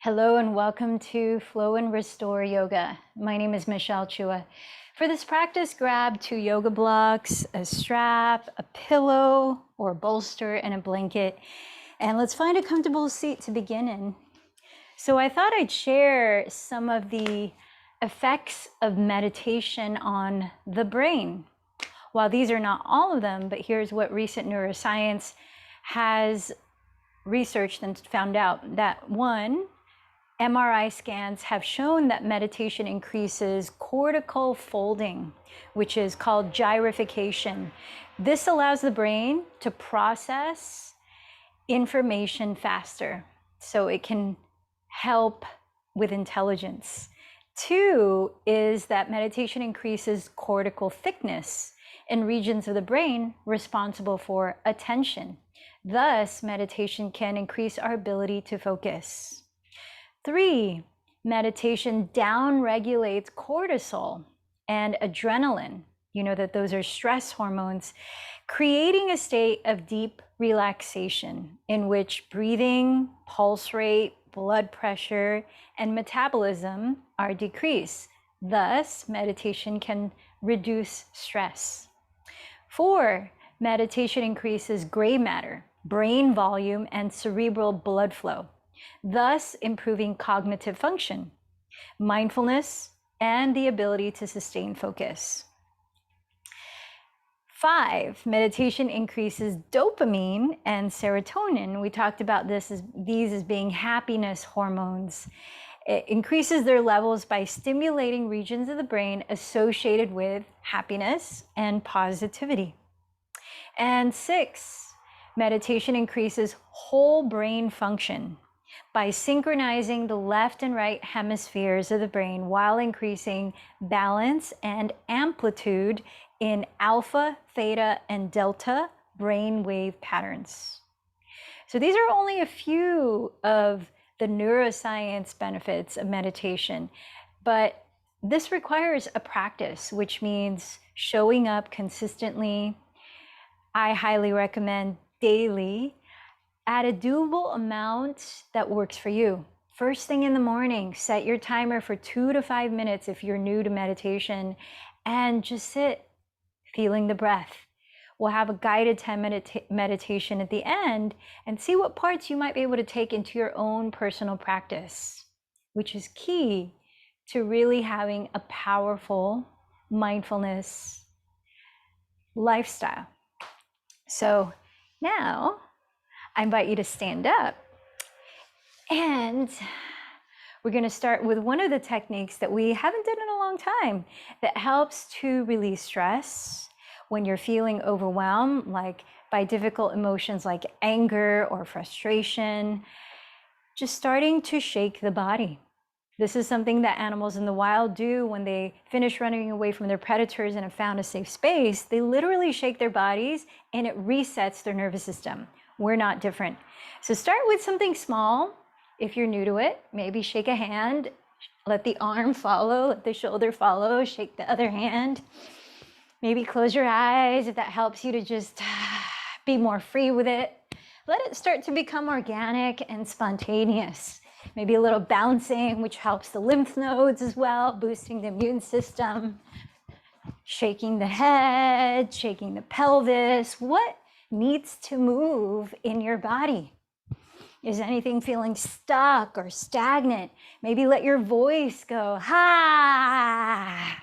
Hello and welcome to Flow and Restore Yoga. My name is Michelle Chua. For this practice, grab 2 yoga blocks, a strap, a pillow or bolster, and a blanket. And let's find a comfortable seat to begin in. So I thought I'd share some of the effects of meditation on the brain. While these are not all of them, but here's what recent neuroscience has researched and found out. That one, MRI scans have shown that meditation increases cortical folding, which is called gyrification. This allows the brain to process information faster, so it can help with intelligence. 2 is that meditation increases cortical thickness in regions of the brain responsible for attention. Thus, meditation can increase our ability to focus. 3, meditation downregulates cortisol and adrenaline. You know that those are stress hormones, creating a state of deep relaxation in which breathing, pulse rate, blood pressure, and metabolism are decreased. Thus, meditation can reduce stress. 4, meditation increases gray matter, brain volume, and cerebral blood flow, thus improving cognitive function, mindfulness, and the ability to sustain focus. 5, meditation increases dopamine and serotonin. We talked about these as being happiness hormones. It increases their levels by stimulating regions of the brain associated with happiness and positivity. And 6, meditation increases whole brain function by synchronizing the left and right hemispheres of the brain while increasing balance and amplitude in alpha, theta, and delta brainwave patterns. So these are only a few of the neuroscience benefits of meditation, but this requires a practice, which means showing up consistently. I highly recommend daily at a doable amount that works for you. First thing in the morning, set your timer for 2 to 5 minutes if you're new to meditation, and just sit, feeling the breath. We'll have a guided 10-minute meditation at the end and see what parts you might be able to take into your own personal practice, which is key to really having a powerful mindfulness lifestyle. So now I invite you to stand up, and we're going to start with one of the techniques that we haven't done in a long time that helps to release stress when you're feeling overwhelmed, like by difficult emotions like anger or frustration. Just starting to shake the body. This is something that animals in the wild do when they finish running away from their predators and have found a safe space. They literally shake their bodies and it resets their nervous system. We're not different. So start with something small. If you're new to it, maybe shake a hand, let the arm follow, let the shoulder follow, shake the other hand. Maybe close your eyes if that helps you to just be more free with it. Let it start to become organic and spontaneous. Maybe a little bouncing, which helps the lymph nodes as well, boosting the immune system. Shaking the head, shaking the pelvis. What needs to move in your body? Is anything feeling stuck or stagnant? Maybe let your voice go, ha,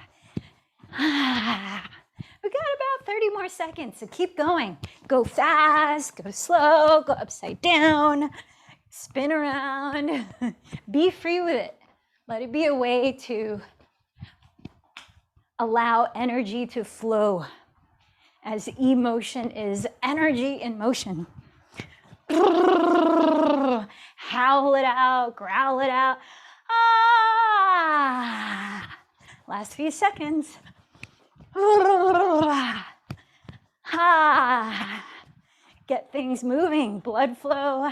ha. We got about 30 more seconds, so keep going. Go fast, go slow, go upside down, spin around. Be free with it. Let it be a way to allow energy to flow, as emotion is energy in motion. Howl it out, growl it out. Ah! Last few seconds. Ah! Get things moving, blood flow.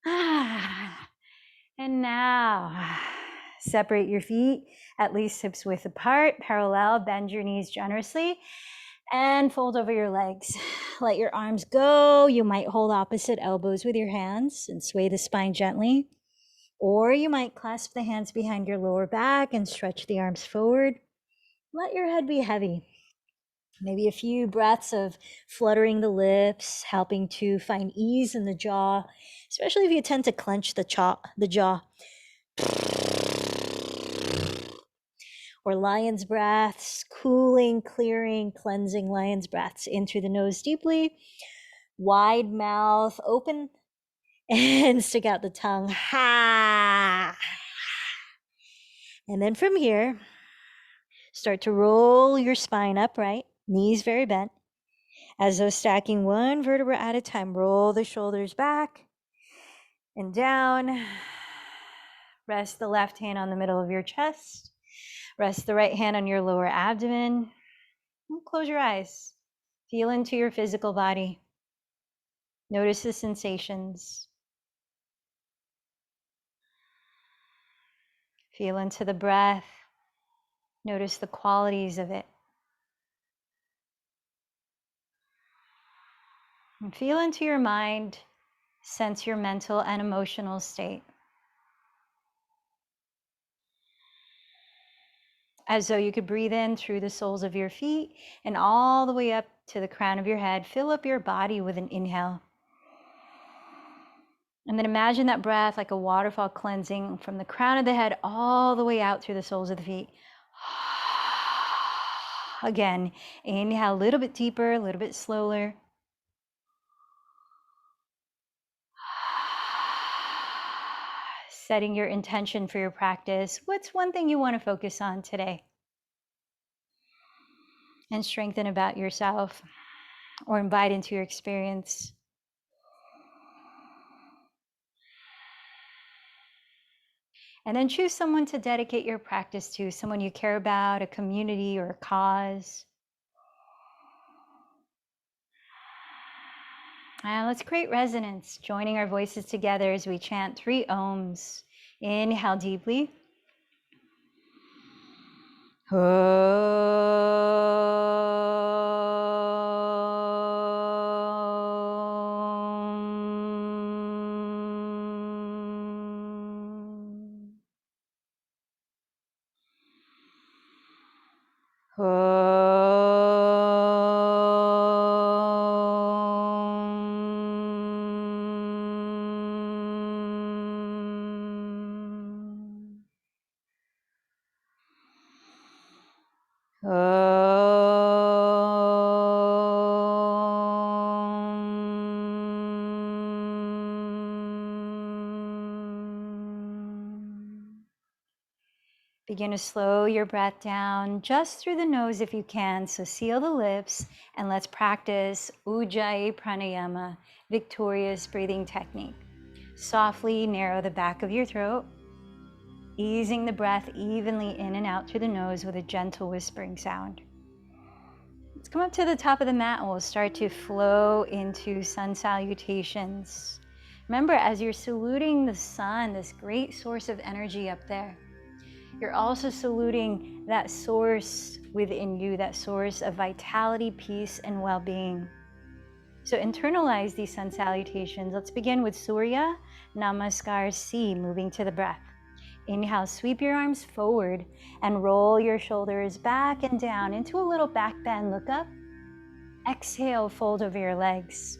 Ah! And now, separate your feet at least hips width apart, parallel, bend your knees generously, and fold over your legs. Let your arms go. You might hold opposite elbows with your hands and sway the spine gently. Or you might clasp the hands behind your lower back and stretch the arms forward. Let your head be heavy. Maybe a few breaths of fluttering the lips, helping to find ease in the jaw, especially if you tend to clench the jaw. Or lion's breaths, cooling, clearing, cleansing lion's breaths in through the nose deeply, wide mouth open, and stick out the tongue. Ha! And then from here, start to roll your spine upright, knees very bent. As though stacking one vertebra at a time, roll the shoulders back and down. Rest the left hand on the middle of your chest. Rest the right hand on your lower abdomen. Close your eyes. Feel into your physical body. Notice the sensations. Feel into the breath. Notice the qualities of it. And feel into your mind. Sense your mental and emotional state. As though you could breathe in through the soles of your feet and all the way up to the crown of your head. Fill up your body with an inhale. And then imagine that breath like a waterfall cleansing from the crown of the head all the way out through the soles of the feet. Again, inhale a little bit deeper, a little bit slower. Setting your intention for your practice. What's one thing you want to focus on today? And strengthen about yourself or invite into your experience. And then choose someone to dedicate your practice to, someone you care about, a community or a cause. And let's create resonance, joining our voices together as we chant 3 ohms. Inhale deeply. Begin to slow your breath down just through the nose if you can. So seal the lips and let's practice Ujjayi Pranayama, victorious breathing technique. Softly narrow the back of your throat, easing the breath evenly in and out through the nose with a gentle whispering sound. Let's come up to the top of the mat and we'll start to flow into sun salutations. Remember, as you're saluting the sun, this great source of energy up there, you're also saluting that source within you, that source of vitality, peace, and well-being. So internalize these sun salutations. Let's begin with Surya Namaskar C, moving to the breath. Inhale, sweep your arms forward and roll your shoulders back and down into a little back bend. Look up. Exhale, fold over your legs.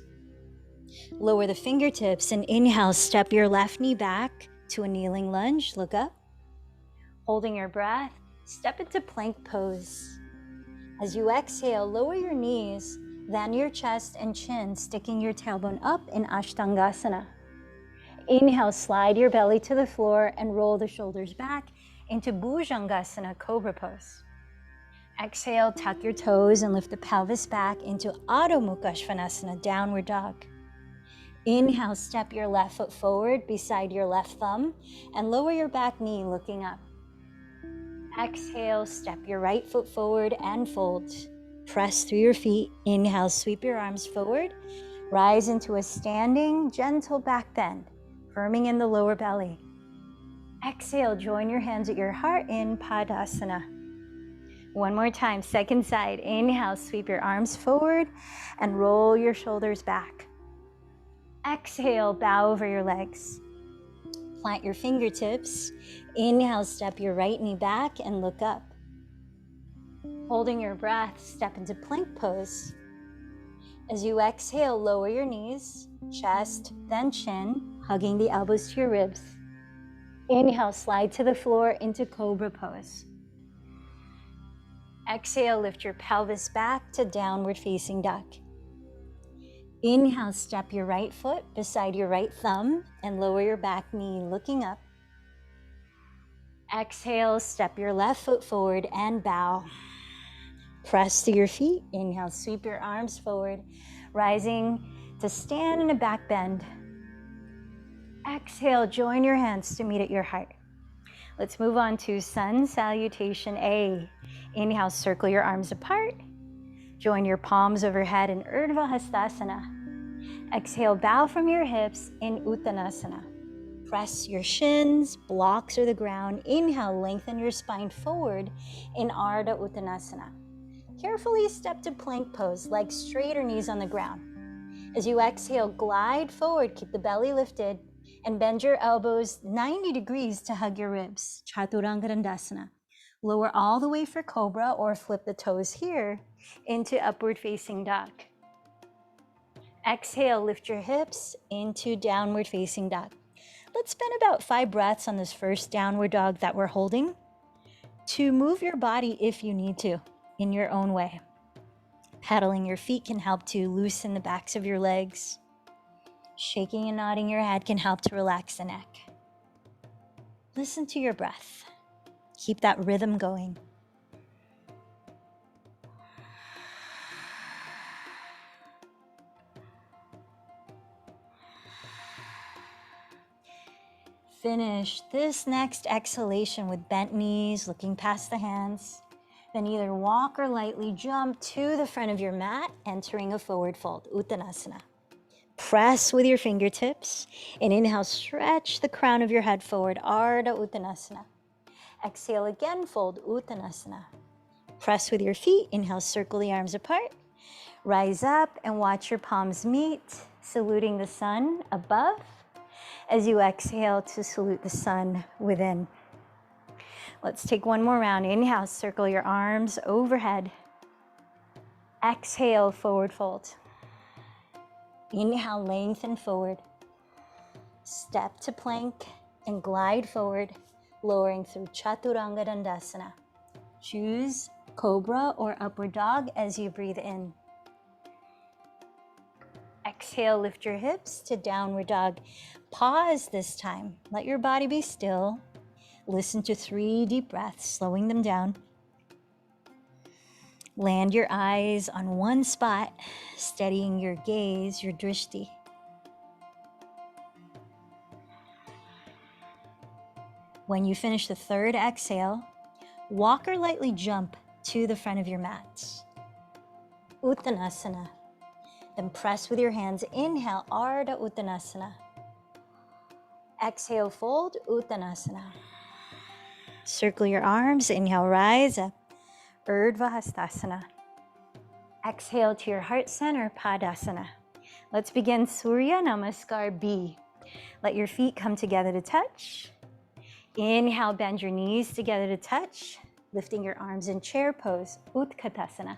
Lower the fingertips and inhale, step your left knee back to a kneeling lunge. Look up. Holding your breath, step into plank pose. As you exhale, lower your knees, then your chest and chin, sticking your tailbone up in Ashtangasana. Inhale, slide your belly to the floor and roll the shoulders back into Bhujangasana, Cobra pose. Exhale, tuck your toes and lift the pelvis back into Adho Mukha Svanasana, downward dog. Inhale, step your left foot forward beside your left thumb and lower your back knee looking up. Exhale, step your right foot forward and fold. Press through your feet. Inhale, sweep your arms forward. Rise into a standing, gentle back bend, firming in the lower belly. Exhale, join your hands at your heart in Padasana. One more time, second side. Inhale, sweep your arms forward and roll your shoulders back. Exhale, bow over your legs. Plant your fingertips. Inhale, step your right knee back and look up. Holding your breath, step into plank pose. As you exhale, lower your knees, chest, then chin, hugging the elbows to your ribs. Inhale, slide to the floor into cobra pose. Exhale, lift your pelvis back to downward facing dog. Inhale, step your right foot beside your right thumb and lower your back knee, looking up. Exhale, step your left foot forward and bow. Press to your feet. Inhale, sweep your arms forward, rising to stand in a back bend. Exhale, join your hands to meet at your heart. Let's move on to Sun Salutation A. Inhale, circle your arms apart. Join your palms overhead in Urdhva Hastasana. Exhale, bow from your hips in Uttanasana. Press your shins, blocks or the ground. Inhale, lengthen your spine forward in Ardha Uttanasana. Carefully step to plank pose, legs straight or knees on the ground. As you exhale, glide forward, keep the belly lifted, and bend your elbows 90 degrees to hug your ribs. Chaturanga Dandasana. Lower all the way for Cobra or flip the toes here into Upward Facing Dog. Exhale, lift your hips into Downward Facing Dog. Let's spend about 5 breaths on this first downward dog that we're holding to move your body if you need to in your own way. Pedaling your feet can help to loosen the backs of your legs. Shaking and nodding your head can help to relax the neck. Listen to your breath. Keep that rhythm going. Finish this next exhalation with bent knees, looking past the hands. Then either walk or lightly jump to the front of your mat, entering a forward fold, Uttanasana. Press with your fingertips, and inhale, stretch the crown of your head forward, Ardha Uttanasana. Exhale again, fold, Uttanasana. Press with your feet, inhale, circle the arms apart. Rise up and watch your palms meet, saluting the sun above as you exhale to salute the sun within. Let's take one more round. Inhale, circle your arms overhead. Exhale, forward fold. Inhale, lengthen forward. Step to plank and glide forward, lowering through Chaturanga Dandasana. Choose Cobra or Upward Dog as you breathe in. Exhale, lift your hips to Downward Dog. Pause this time. Let your body be still. Listen to 3 deep breaths, slowing them down. Land your eyes on one spot, steadying your gaze, your drishti. When you finish the 3rd exhale, walk or lightly jump to the front of your mat. Uttanasana. Then press with your hands. Inhale, Ardha Uttanasana. Exhale, fold, Uttanasana. Circle your arms. Inhale, rise up, Urdhva Hastasana. Exhale to your heart center, Padasana. Let's begin Surya Namaskar B. Let your feet come together to touch. Inhale, bend your knees together to touch, lifting your arms in chair pose, Utkatasana.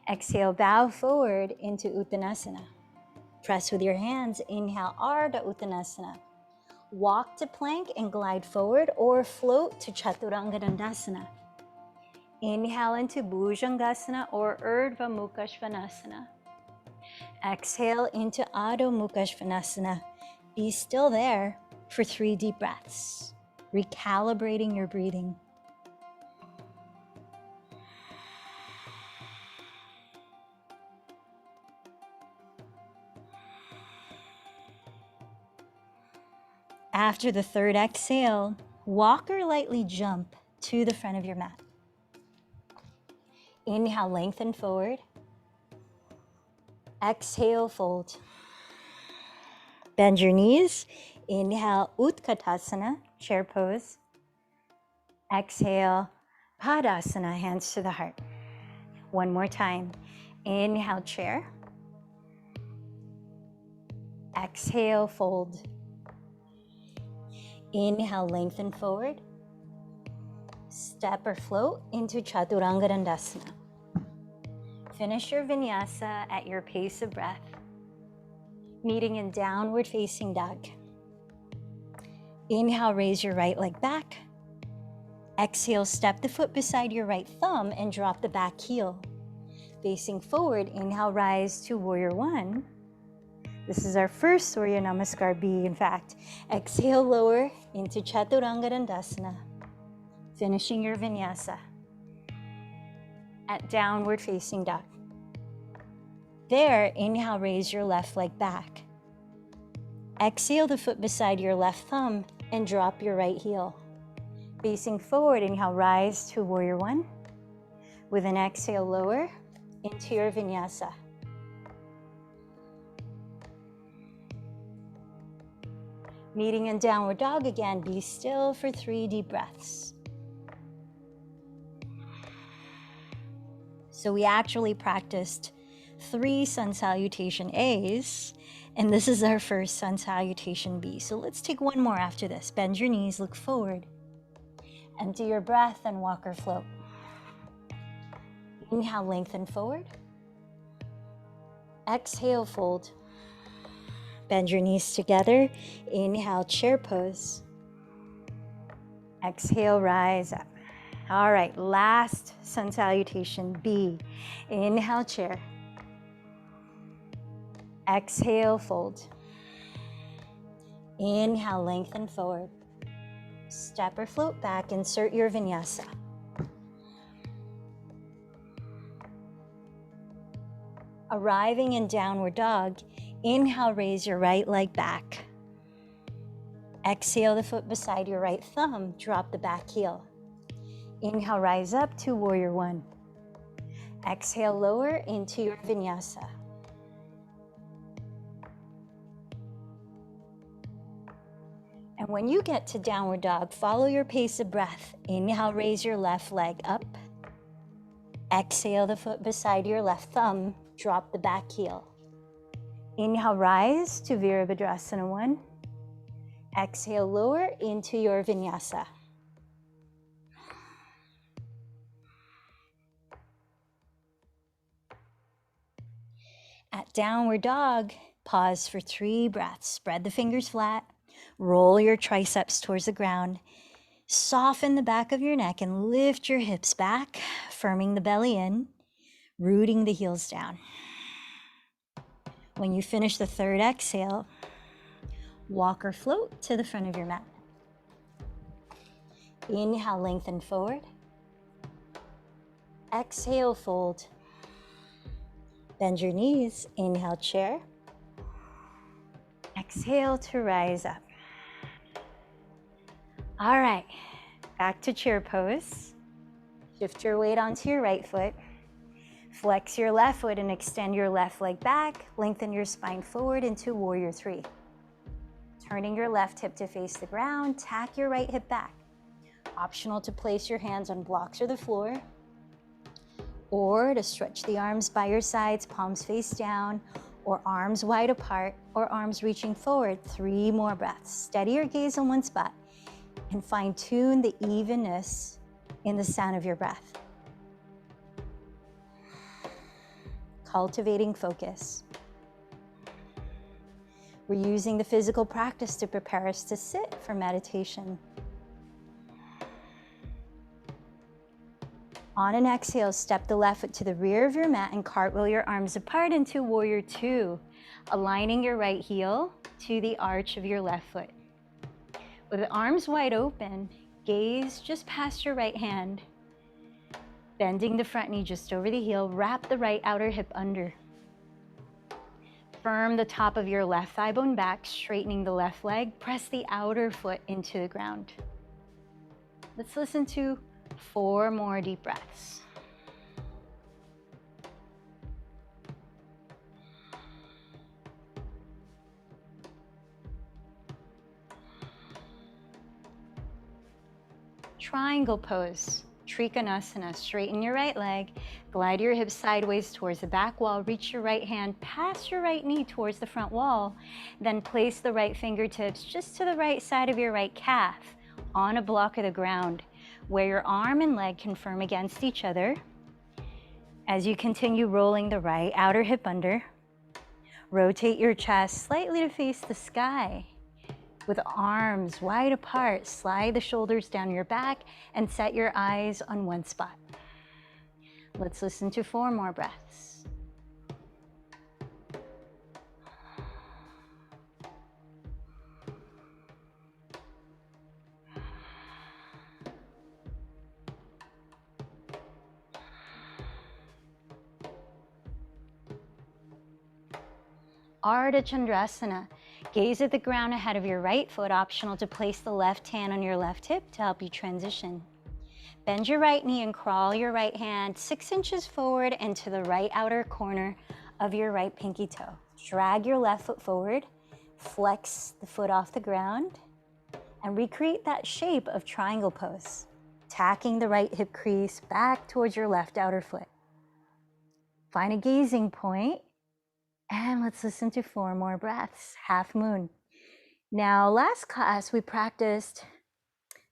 Exhale, bow forward into Uttanasana. Press with your hands. Inhale, Ardha Uttanasana. Walk to plank and glide forward or float to Chaturanga Dandasana. Inhale into Bhujangasana or Urdhva Mukha Svanasana. Exhale into Adho Mukha Svanasana. Be still there for 3 deep breaths, recalibrating your breathing. After the 3rd exhale, walk or lightly jump to the front of your mat. Inhale, lengthen forward. Exhale, fold. Bend your knees. Inhale, Utkatasana, chair pose. Exhale, Padasana, hands to the heart. One more time. Inhale, chair. Exhale, fold. Inhale, lengthen forward. Step or float into Chaturanga Dandasana. Finish your vinyasa at your pace of breath, meeting in downward facing dog. Inhale, raise your right leg back. Exhale, step the foot beside your right thumb and drop the back heel. Facing forward, inhale, rise to warrior one. This is our first Surya Namaskar B, in fact. Exhale, lower into Chaturanga Dandasana, finishing your vinyasa at downward facing dog. There, inhale, raise your left leg back. Exhale the foot beside your left thumb and drop your right heel. Facing forward, inhale, rise to warrior one. With an exhale, lower into your vinyasa. Meeting in downward dog again, be still for 3 deep breaths. So we actually practiced 3 sun salutation A's, and this is our first sun salutation B. So let's take one more after this. Bend your knees, look forward. Empty your breath and walk or float. Inhale, lengthen forward. Exhale, fold. Bend your knees together. Inhale, chair pose. Exhale, rise up. All right, last sun salutation B. Inhale, chair. Exhale, fold. Inhale, lengthen forward. Step or float back, insert your vinyasa. Arriving in downward dog, inhale, raise your right leg back. Exhale the foot beside your right thumb, drop the back heel. Inhale, rise up to warrior one. Exhale, lower into your vinyasa. And when you get to downward dog, follow your pace of breath. Inhale, raise your left leg up. Exhale the foot beside your left thumb, drop the back heel. Inhale, rise to Virabhadrasana 1. Exhale, lower into your vinyasa. At downward dog, pause for 3 breaths. Spread the fingers flat. Roll your triceps towards the ground. Soften the back of your neck and lift your hips back, firming the belly in, rooting the heels down. When you finish the 3rd exhale, walk or float to the front of your mat. Inhale, lengthen forward. Exhale, fold. Bend your knees. Inhale, chair. Exhale to rise up. All right, back to chair pose. Shift your weight onto your right foot. Flex your left foot and extend your left leg back. Lengthen your spine forward into warrior 3. Turning your left hip to face the ground, tack your right hip back. Optional to place your hands on blocks or the floor, or to stretch the arms by your sides, palms face down, or arms wide apart, or arms reaching forward. 3 more breaths. Steady your gaze on one spot and fine-tune the evenness in the sound of your breath. Cultivating focus. We're using the physical practice to prepare us to sit for meditation. On an exhale, step the left foot to the rear of your mat and cartwheel your arms apart into warrior 2, aligning your right heel to the arch of your left foot. With the arms wide open, gaze just past your right hand. Bending the front knee just over the heel, wrap the right outer hip under. Firm the top of your left thigh bone back, straightening the left leg. Press the outer foot into the ground. Let's listen to 4 more deep breaths. Triangle pose. Trikonasana, straighten your right leg, glide your hips sideways towards the back wall, reach your right hand past your right knee towards the front wall, then place the right fingertips just to the right side of your right calf on a block of the ground, where your arm and leg can firm against each other. As you continue rolling the right outer hip under, rotate your chest slightly to face the sky. With arms wide apart, slide the shoulders down your back and set your eyes on one spot. Let's listen to 4 more breaths. Ardha Chandrasana. Gaze at the ground ahead of your right foot, optional to place the left hand on your left hip to help you transition. Bend your right knee and crawl your right hand 6 inches forward into the right outer corner of your right pinky toe. Drag your left foot forward, flex the foot off the ground, and recreate that shape of triangle pose, tacking the right hip crease back towards your left outer foot. Find a gazing point, and let's listen to 4 more breaths. Half moon. Now, last class we practiced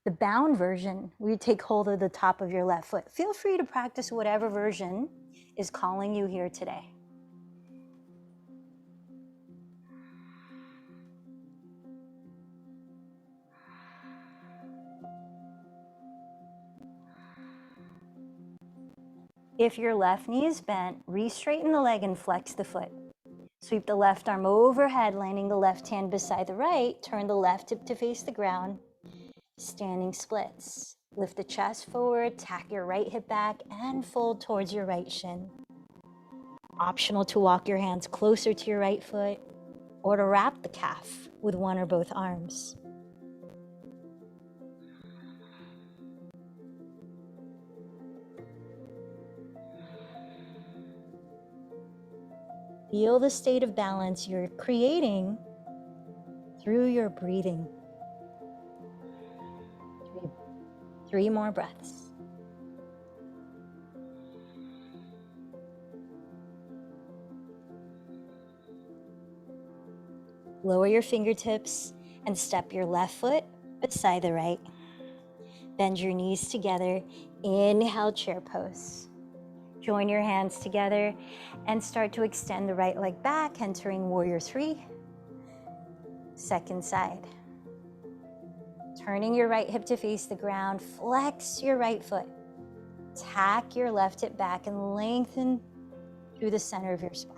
the bound version, where you take hold of the top of your left foot. Feel free to practice whatever version is calling you here today. If your left knee is bent, re-straighten the leg and flex the foot. Sweep the left arm overhead, landing the left hand beside the right. Turn the left hip to face the ground. Standing splits. Lift the chest forward, tack your right hip back, and fold towards your right shin. Optional to walk your hands closer to your right foot or to wrap the calf with one or both arms. Feel the state of balance you're creating through your breathing. 3 more breaths. Lower your fingertips and step your left foot beside the right. Bend your knees together. Inhale, chair pose. Join your hands together and start to extend the right leg back, entering warrior 3. Second side. Turning your right hip to face the ground, flex your right foot. Tack your left hip back and lengthen through the center of your spine.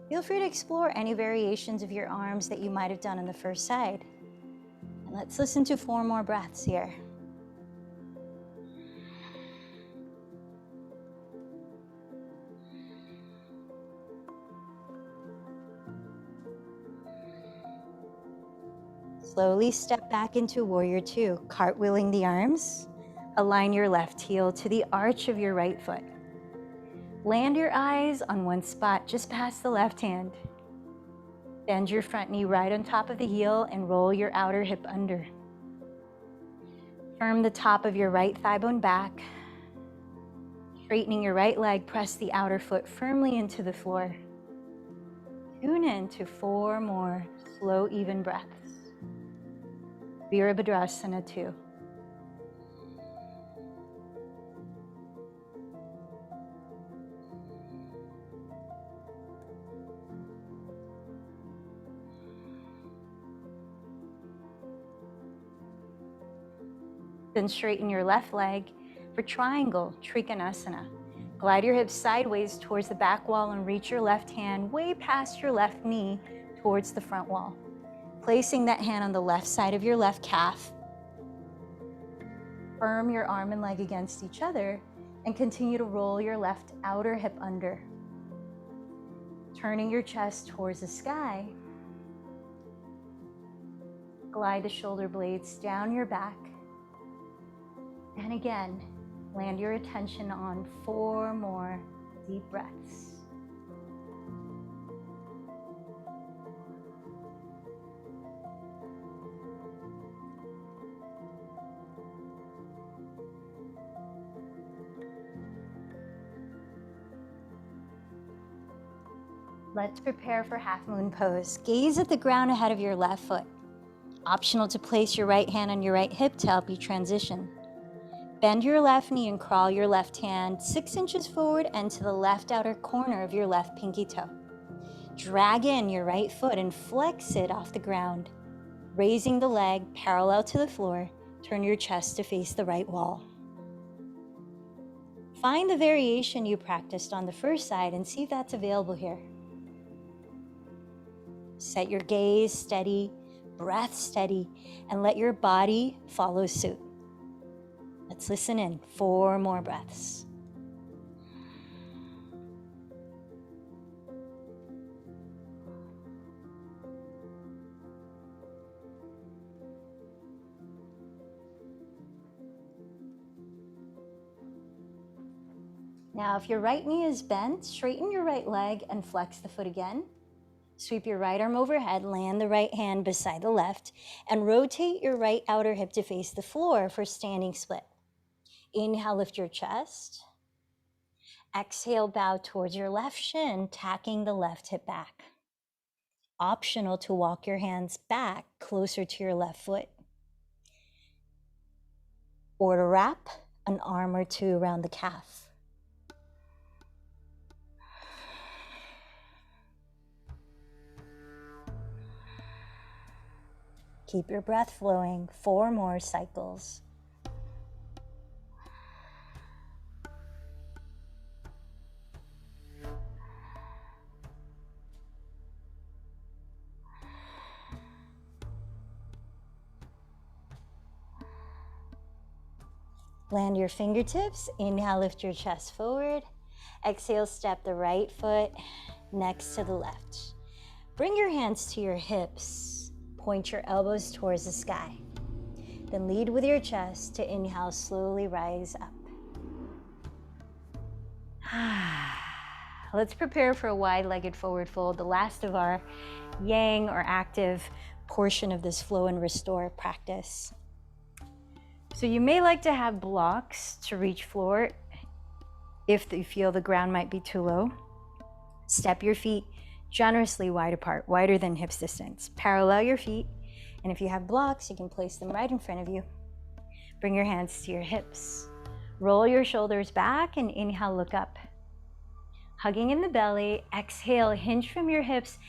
Feel free to explore any variations of your arms that you might have done on the first side. And let's listen to 4 more breaths here. Slowly step back into warrior 2, cartwheeling the arms. Align your left heel to the arch of your right foot. Land your eyes on one spot just past the left hand. Bend your front knee right on top of the heel and roll your outer hip under. Firm the top of your right thigh bone back. Straightening your right leg, press the outer foot firmly into the floor. Tune in to 4 more slow, even breaths. Virabhadrasana 2. Then straighten your left leg for triangle, Trikonasana. Glide your hips sideways towards the back wall and reach your left hand way past your left knee towards the front wall. Placing that hand on the left side of your left calf. Firm your arm and leg against each other and continue to roll your left outer hip under. Turning your chest towards the sky. Glide the shoulder blades down your back. And again, land your attention on 4 more deep breaths. Let's prepare for half moon pose. Gaze at the ground ahead of your left foot. Optional to place your right hand on your right hip to help you transition. Bend your left knee and crawl your left hand 6 inches forward and to the left outer corner of your left pinky toe. Drag in your right foot and flex it off the ground. Raising the leg parallel to the floor, turn your chest to face the right wall. Find the variation you practiced on the first side and see if that's available here. Set your gaze steady, breath steady, and let your body follow suit. Let's listen in. 4 more breaths. Now, if your right knee is bent, straighten your right leg and flex the foot again. Sweep your right arm overhead, land the right hand beside the left, and rotate your right outer hip to face the floor for standing split. Inhale, lift your chest. Exhale, bow towards your left shin, tacking the left hip back. Optional to walk your hands back closer to your left foot, or to wrap an arm or two around the calf. Keep your breath flowing. 4 more cycles. Land your fingertips. Inhale, lift your chest forward. Exhale, step the right foot next to the left. Bring your hands to your hips. Point your elbows towards the sky. Then lead with your chest to inhale, slowly rise up. Let's prepare for a wide-legged forward fold, the last of our yang or active portion of this flow and restore practice. So you may like to have blocks to reach floor if you feel the ground might be too low. Step your feet generously wide apart, wider than hips distance. Parallel your feet, and if you have blocks, you can place them right in front of you. Bring your hands to your hips. Roll your shoulders back and inhale, look up. Hugging in the belly, exhale, hinge from your hips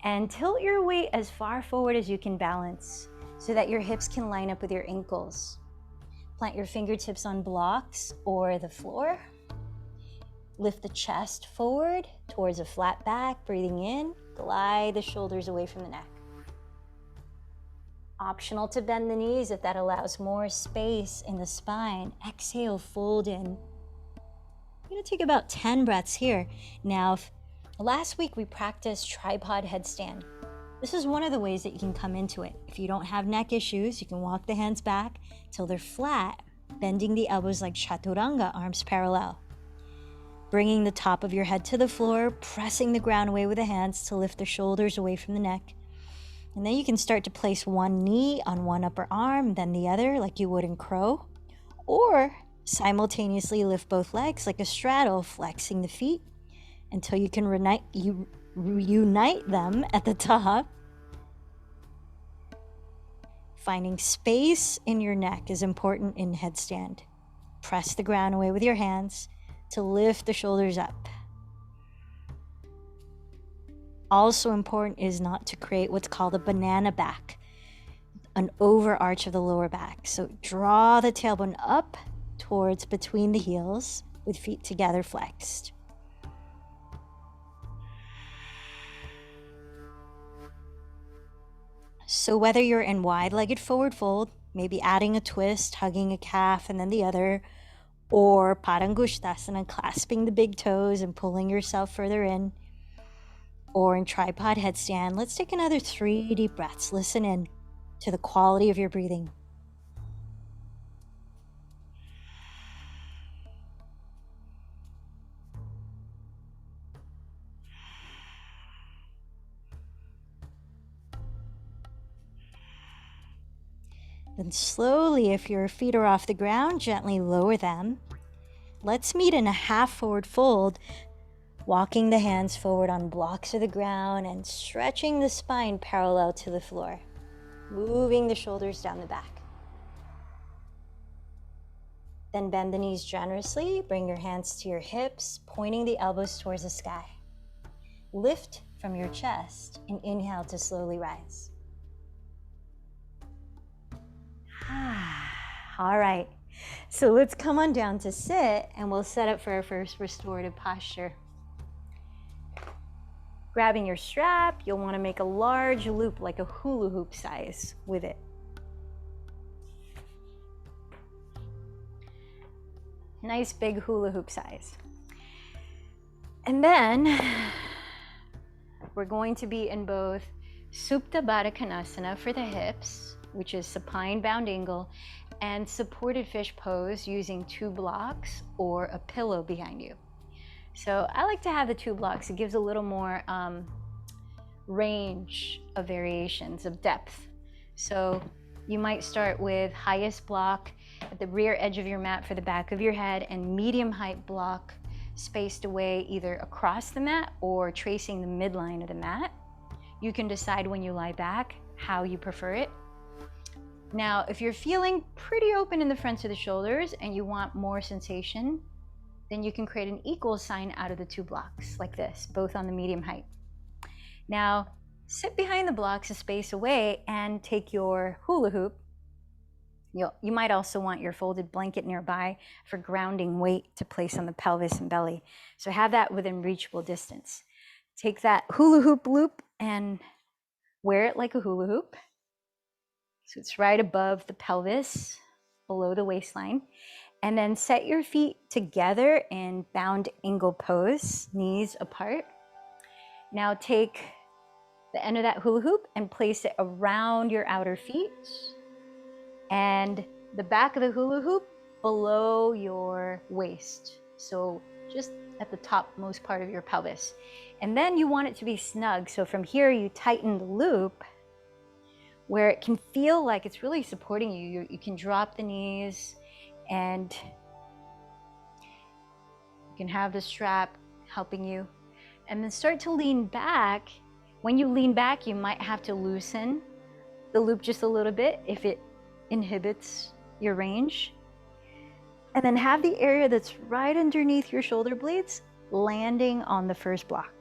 and tilt your weight as far forward as you can balance so that your hips can line up with your ankles. Plant your fingertips on blocks or the floor. Lift the chest forward towards a flat back, breathing in, glide the shoulders away from the neck. Optional to bend the knees if that allows more space in the spine. Exhale, fold in. I'm gonna take about 10 breaths here. Now, last week we practiced tripod headstand. This is one of the ways that you can come into it. If you don't have neck issues, you can walk the hands back till they're flat, bending the elbows like chaturanga, arms parallel. Bringing the top of your head to the floor, pressing the ground away with the hands to lift the shoulders away from the neck. And then you can start to place one knee on one upper arm, then the other like you would in crow. Or simultaneously lift both legs like a straddle, flexing the feet until you can reunite them at the top. Finding space in your neck is important in headstand. Press the ground away with your hands to lift the shoulders up. Also important is not to create what's called a banana back, an overarch of the lower back. So draw the tailbone up towards between the heels with feet together flexed. So whether you're in wide-legged forward fold, maybe adding a twist, hugging a calf and then the other, or Parangushtasana, clasping the big toes and pulling yourself further in, or in tripod headstand, let's take another 3 deep breaths. Listen in to the quality of your breathing. Then slowly, if your feet are off the ground, gently lower them. Let's meet in a half forward fold, walking the hands forward on blocks of the ground and stretching the spine parallel to the floor, moving the shoulders down the back. Then bend the knees generously, bring your hands to your hips, pointing the elbows towards the sky. Lift from your chest and inhale to slowly rise. All right, so let's come on down to sit and we'll set up for our first restorative posture. Grabbing your strap, you'll want to make a large loop like a hula hoop size with it. Nice big hula hoop size. And then we're going to be in both Supta Baddha Konasana for the hips, which is supine bound angle, and supported fish pose using 2 blocks or a pillow behind you. So I like to have the 2 blocks. It gives a little more range of variations of depth. So you might start with highest block at the rear edge of your mat for the back of your head, and medium height block spaced away either across the mat or tracing the midline of the mat. You can decide when you lie back how you prefer it. Now, if you're feeling pretty open in the fronts of the shoulders and you want more sensation, then you can create an equal sign out of the 2 blocks like this, both on the medium height. Now, sit behind the blocks a space away and take your hula hoop. You might also want your folded blanket nearby for grounding weight to place on the pelvis and belly. So have that within reachable distance. Take that hula hoop loop and wear it like a hula hoop. So it's right above the pelvis, below the waistline. And then set your feet together in bound angle pose, knees apart. Now take the end of that hula hoop and place it around your outer feet and the back of the hula hoop below your waist. So just at the topmost part of your pelvis. And then you want it to be snug. So from here, you tighten the loop where it can feel like it's really supporting you. You can drop the knees and you can have the strap helping you. And then start to lean back. When you lean back, you might have to loosen the loop just a little bit if it inhibits your range. And then have the area that's right underneath your shoulder blades landing on the first block.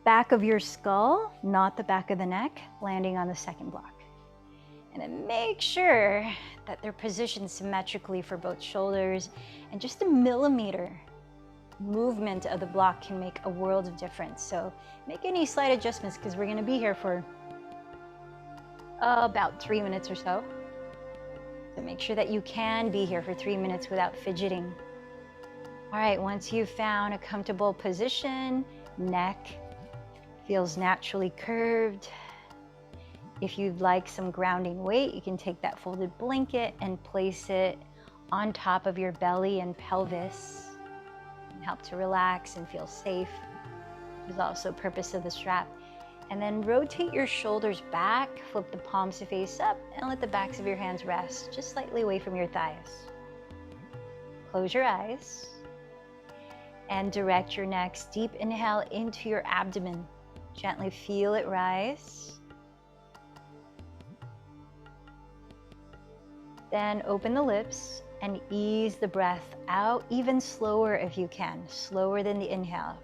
Back of your skull, not the back of the neck, landing on the second block. And then make sure that they're positioned symmetrically for both shoulders, and just a millimeter movement of the block can make a world of difference. So make any slight adjustments because we're going to be here for about 3 minutes or so. So make sure that you can be here for 3 minutes without fidgeting. All right, once you've found a comfortable position, neck feels naturally curved. If you'd like some grounding weight, you can take that folded blanket and place it on top of your belly and pelvis. Help to relax and feel safe. There's also a purpose of the strap. And then rotate your shoulders back, flip the palms to face up, and let the backs of your hands rest just slightly away from your thighs. Close your eyes and direct your next deep inhale into your abdomen. Gently feel it rise. Then open the lips and ease the breath out even slower if you can, slower than the inhale.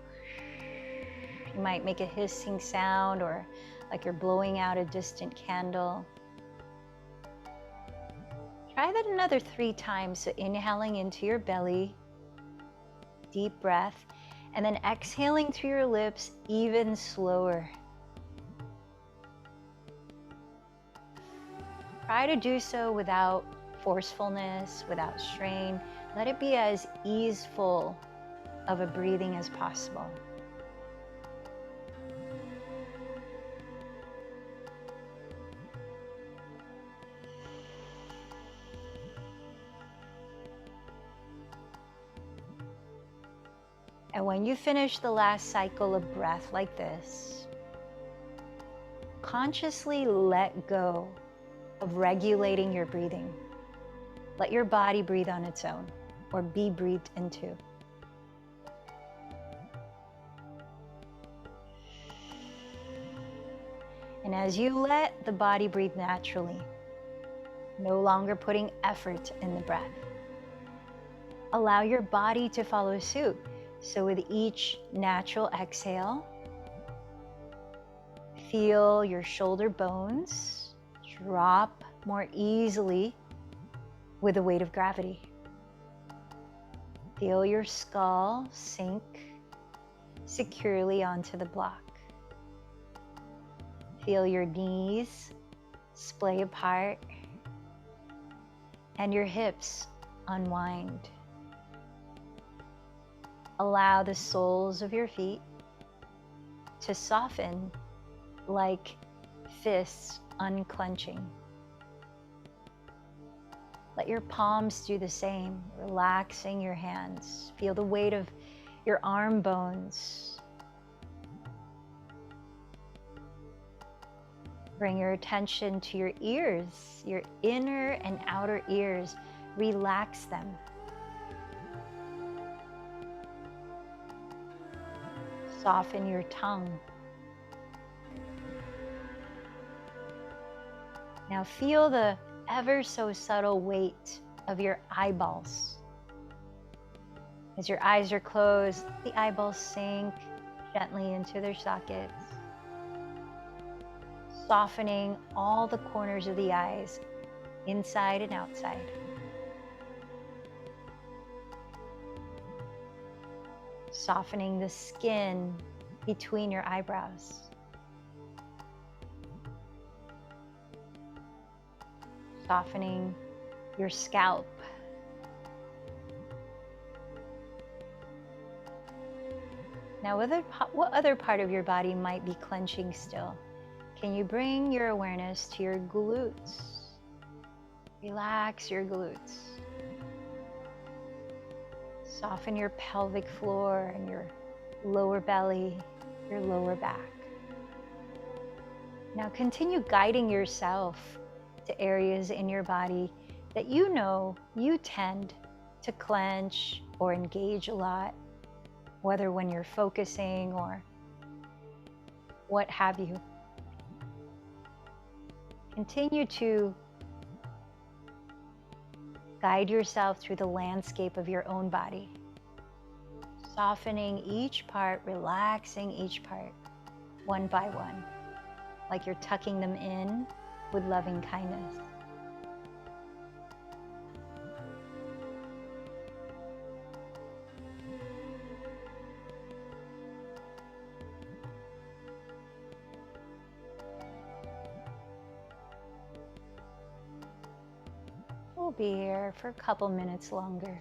You might make a hissing sound or like you're blowing out a distant candle. Try that another 3 times. So inhaling into your belly, deep breath, and then exhaling through your lips even slower. Try to do so without forcefulness, without strain. Let it be as easeful of a breathing as possible. And when you finish the last cycle of breath like this, consciously let go of regulating your breathing. Let your body breathe on its own or be breathed into. And as you let the body breathe naturally, no longer putting effort in the breath, allow your body to follow suit. So with each natural exhale, feel your shoulder bones drop more easily with the weight of gravity. Feel your skull sink securely onto the block. Feel your knees splay apart and your hips unwind. Allow the soles of your feet to soften like fists unclenching. Let your palms do the same, relaxing your hands. Feel the weight of your arm bones. Bring your attention to your ears, your inner and outer ears. Relax them. Soften your tongue. Now feel the ever so subtle weight of your eyeballs. As your eyes are closed, the eyeballs sink gently into their sockets, softening all the corners of the eyes, inside and outside. Softening the skin between your eyebrows. Softening your scalp. Now, what other part of your body might be clenching still? Can you bring your awareness to your glutes? Relax your glutes. Soften your pelvic floor and your lower belly, your lower back. Now continue guiding yourself to areas in your body that you know you tend to clench or engage a lot, whether when you're focusing or what have you. Continue to guide yourself through the landscape of your own body, softening each part, relaxing each part, one by one, like you're tucking them in with loving kindness. We'll be here for a couple minutes longer.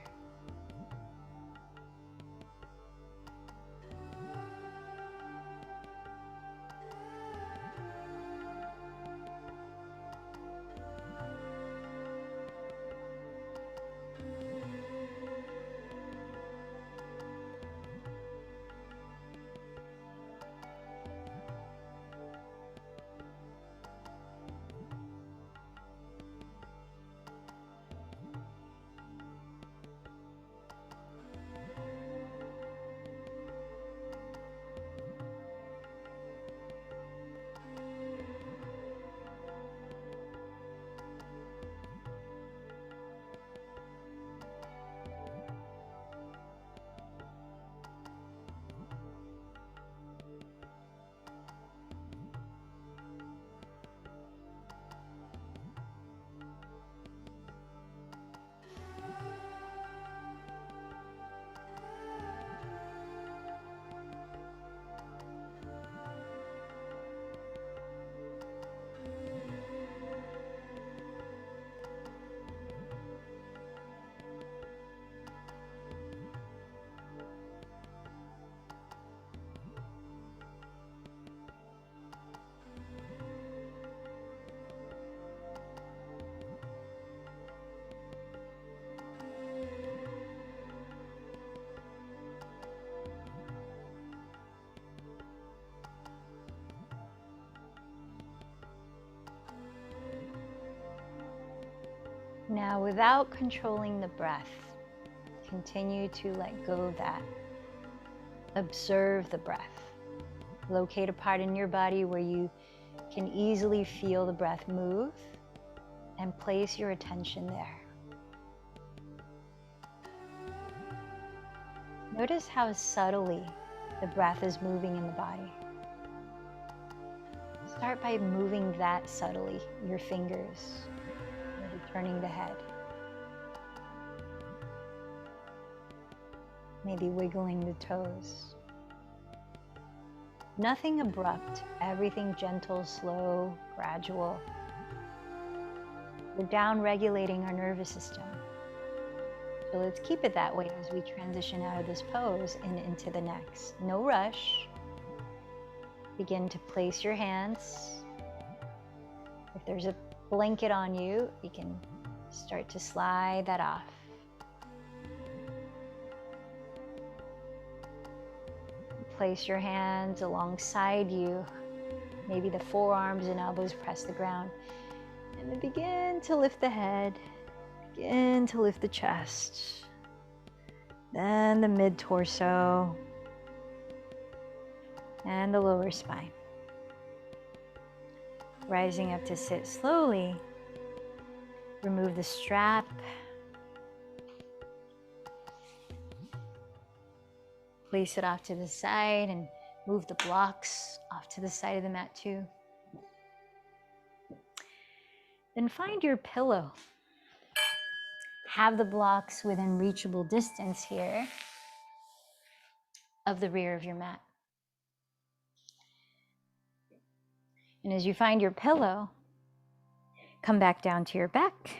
Now, without controlling the breath, continue to let go of that. Observe the breath. Locate a part in your body where you can easily feel the breath move and place your attention there. Notice how subtly the breath is moving in the body. Start by moving that subtly, your fingers, maybe turning the head. Maybe wiggling the toes. Nothing abrupt, everything gentle, slow, gradual. We're down regulating our nervous system. So let's keep it that way as we transition out of this pose and into the next. No rush. Begin to place your hands. If there's a blanket on you, you can start to slide that off. Place your hands alongside you. Maybe the forearms and elbows press the ground. And then begin to lift the head. Begin to lift the chest. Then the mid-torso. And the lower spine. Rising up to sit slowly. Remove the strap. Place it off to the side and move the blocks off to the side of the mat too. Then find your pillow. Have the blocks within reachable distance here of the rear of your mat. And as you find your pillow, come back down to your back.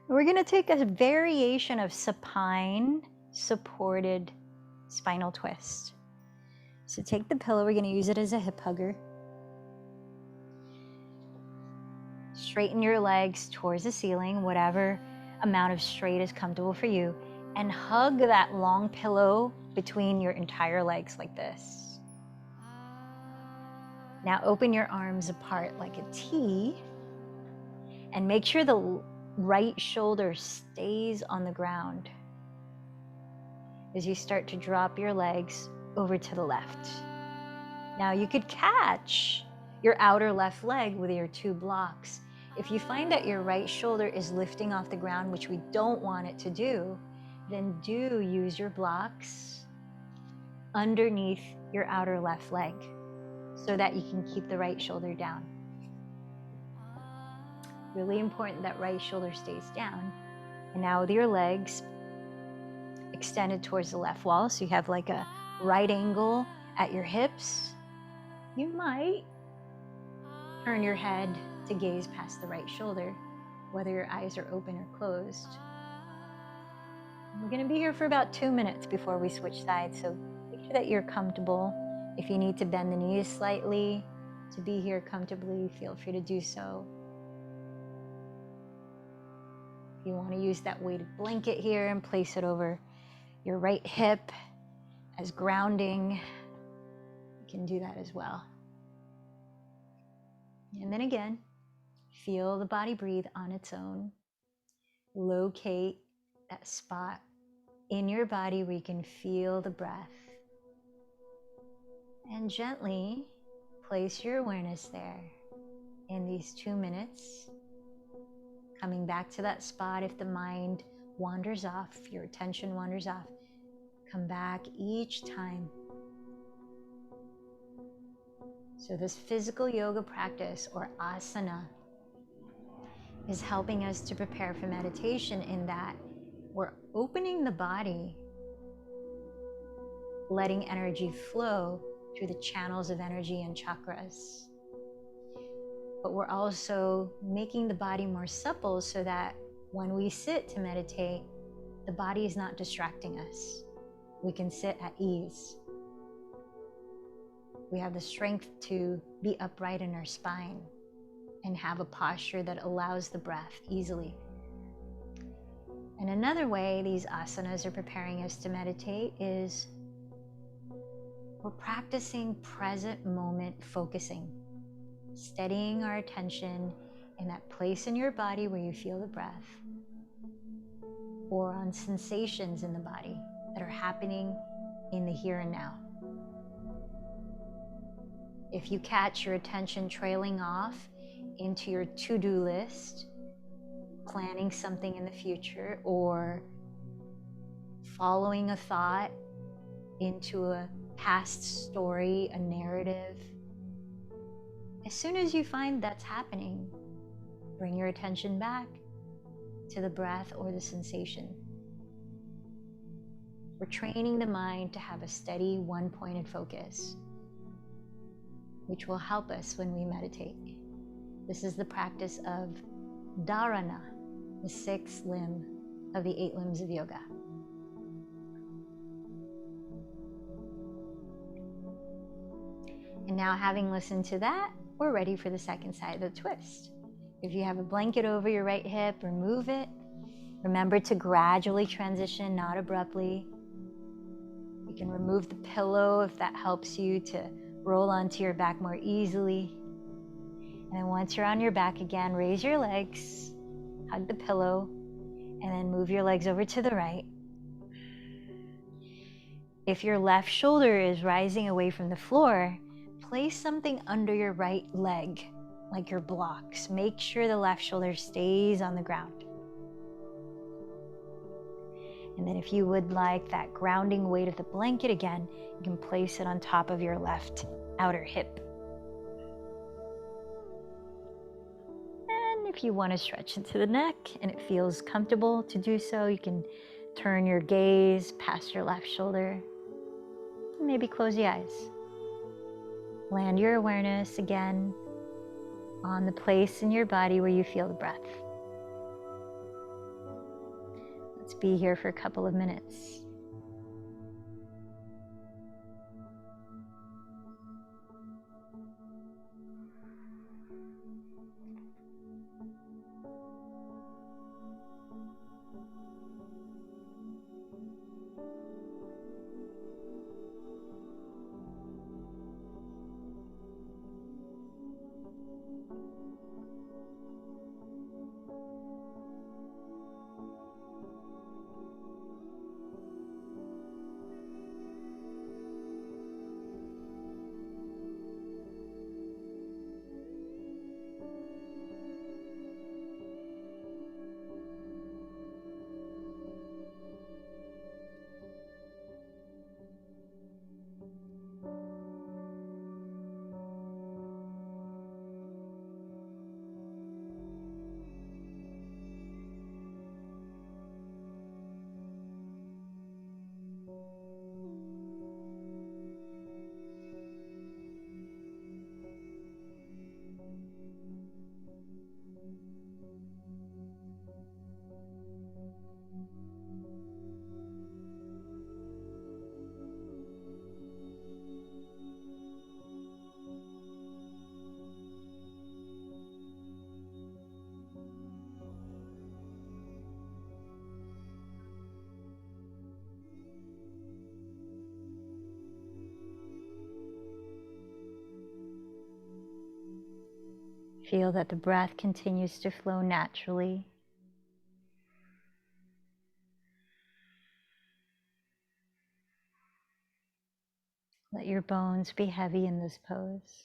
We're going to take a variation of supine supported spinal twist. So take the pillow, we're going to use it as a hip hugger. Straighten your legs towards the ceiling, whatever amount of straight is comfortable for you, and hug that long pillow between your entire legs like this. Now open your arms apart like a T and make sure the right shoulder stays on the ground as you start to drop your legs over to the left. Now you could catch your outer left leg with your two blocks. If you find that your right shoulder is lifting off the ground, which we don't want it to do, then do use your blocks underneath your outer left leg so that you can keep the right shoulder down. Really important that right shoulder stays down. And now with your legs extended towards the left wall, so you have like a right angle at your hips, you might turn your head to gaze past the right shoulder, whether your eyes are open or closed. We're going to be here for about 2 minutes before we switch sides, so make sure that you're comfortable. If you need to bend the knees slightly to be here comfortably, feel free to do so. If you want to use that weighted blanket here and place it over your right hip as grounding, you can do that as well. And then again, feel the body breathe on its own. Locate that spot in your body where you can feel the breath. And gently place your awareness there in these 2 minutes. Coming back to that spot if the mind wanders off, if your attention wanders off, come back each time. So this physical yoga practice, or asana, is helping us to prepare for meditation in that we're opening the body, letting energy flow through the channels of energy and chakras. But we're also making the body more supple so that when we sit to meditate, the body is not distracting us. We can sit at ease. We have the strength to be upright in our spine and have a posture that allows the breath easily. And another way these asanas are preparing us to meditate is we're practicing present moment focusing, steadying our attention in that place in your body where you feel the breath, or on sensations in the body that are happening in the here and now. If you catch your attention trailing off into your to-do list, planning something in the future, or following a thought into a past story, a narrative, as soon as you find that's happening, bring your attention back to the breath or the sensation. We're training the mind to have a steady, one-pointed focus, which will help us when we meditate. This is the practice of dharana, the sixth limb of the 8 limbs of yoga. And now, having listened to that, we're ready for the second side of the twist. If you have a blanket over your right hip, remove it. Remember to gradually transition, not abruptly. You can remove the pillow if that helps you to roll onto your back more easily. And then once you're on your back again, raise your legs, hug the pillow, and then move your legs over to the right. If your left shoulder is rising away from the floor, place something under your right leg, like your blocks. Make sure the left shoulder stays on the ground. And then if you would like that grounding weight of the blanket again, you can place it on top of your left outer hip. And if you want to stretch into the neck and it feels comfortable to do so, you can turn your gaze past your left shoulder. Maybe close the eyes. Land your awareness again on the place in your body where you feel the breath. Let's be here for a couple of minutes. Feel that the breath continues to flow naturally. Let your bones be heavy in this pose.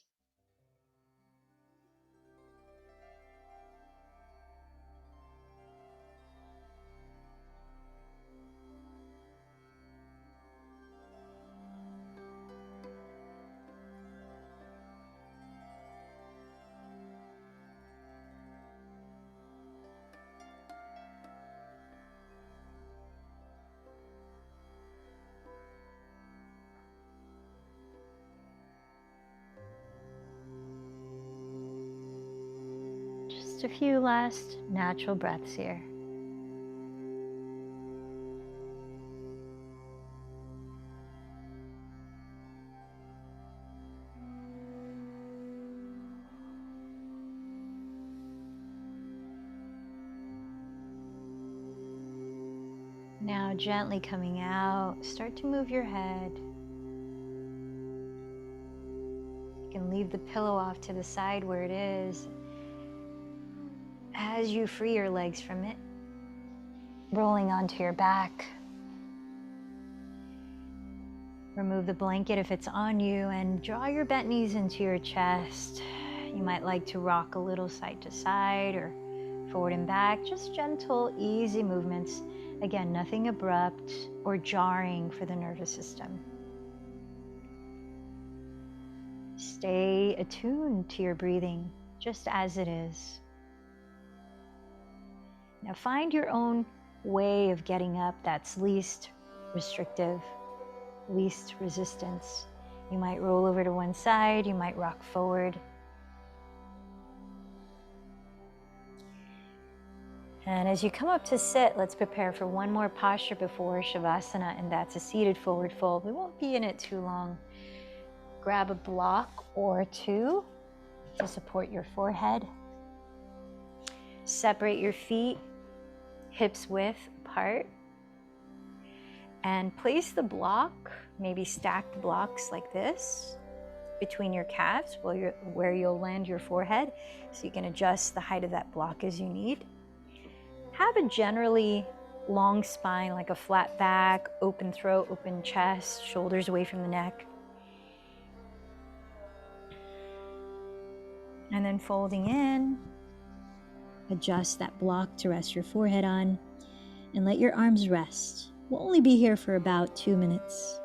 Just a few last natural breaths here. Now gently coming out, start to move your head. You can leave the pillow off to the side where it is. As you free your legs from it, rolling onto your back. Remove the blanket if it's on you and draw your bent knees into your chest. You might like to rock a little side to side or forward and back, just gentle, easy movements. Again, nothing abrupt or jarring for the nervous system. Stay attuned to your breathing, just as it is. Now find your own way of getting up that's least restrictive, least resistance. You might roll over to one side, you might rock forward. And as you come up to sit, let's prepare for one more posture before Shavasana, and that's a seated forward fold. We won't be in it too long. Grab a block or two to support your forehead. Separate your feet, hips width apart. And place the block, maybe stacked blocks like this, between your calves where you'll land your forehead. So you can adjust the height of that block as you need. Have a generally long spine, like a flat back, open throat, open chest, shoulders away from the neck. And then folding in, adjust that block to rest your forehead on, and let your arms rest. We'll only be here for about 2 minutes.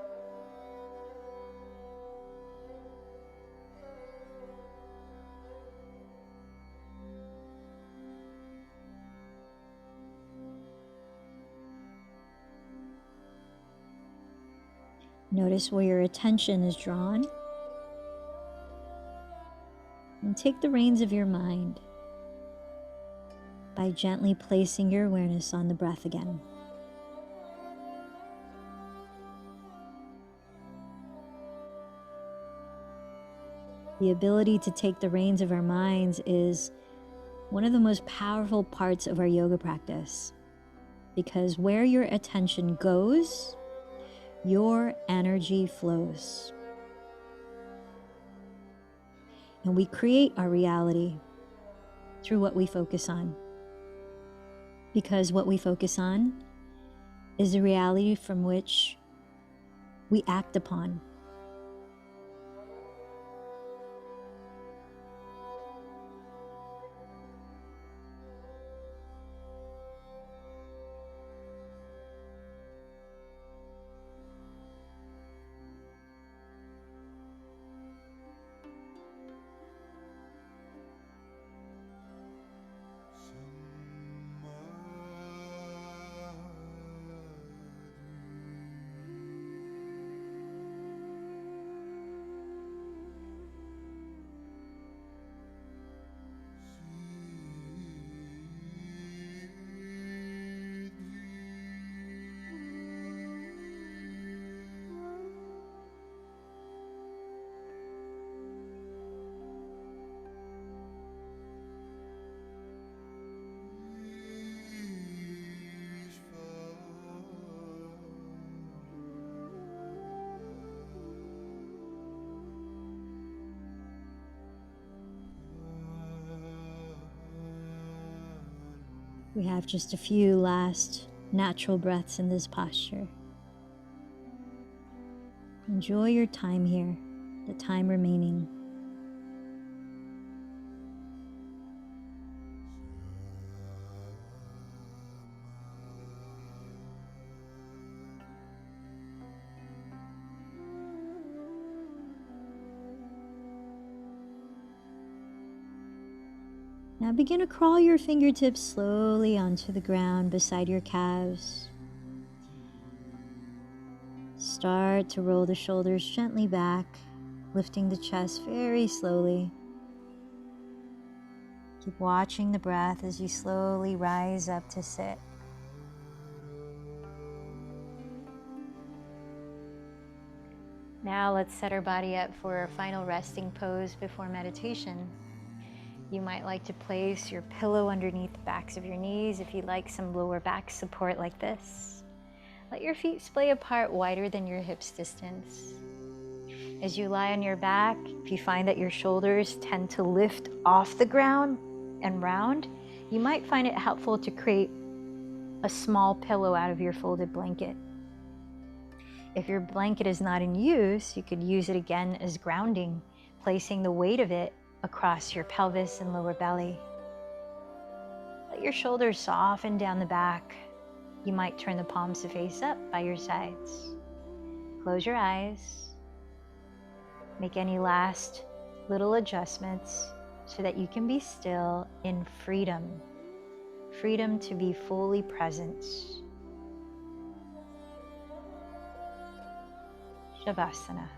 Notice where your attention is drawn. And take the reins of your mind by gently placing your awareness on the breath again. The ability to take the reins of our minds is one of the most powerful parts of our yoga practice, because where your attention goes, your energy flows. And we create our reality through what we focus on, because what we focus on is the reality from which we act upon. We have just a few last natural breaths in this posture. Enjoy your time here, the time remaining. Now begin to crawl your fingertips slowly onto the ground beside your calves. Start to roll the shoulders gently back, lifting the chest very slowly. Keep watching the breath as you slowly rise up to sit. Now let's set our body up for a final resting pose before meditation. You might like to place your pillow underneath the backs of your knees if you'd like some lower back support like this. Let your feet splay apart wider than your hips distance. As you lie on your back, if you find that your shoulders tend to lift off the ground and round, you might find it helpful to create a small pillow out of your folded blanket. If your blanket is not in use, you could use it again as grounding, placing the weight of it across your pelvis and lower belly. Let your shoulders soften down the back. You might turn the palms to face up by your sides. Close your eyes. Make any last little adjustments so that you can be still in freedom. Freedom to be fully present. Shavasana.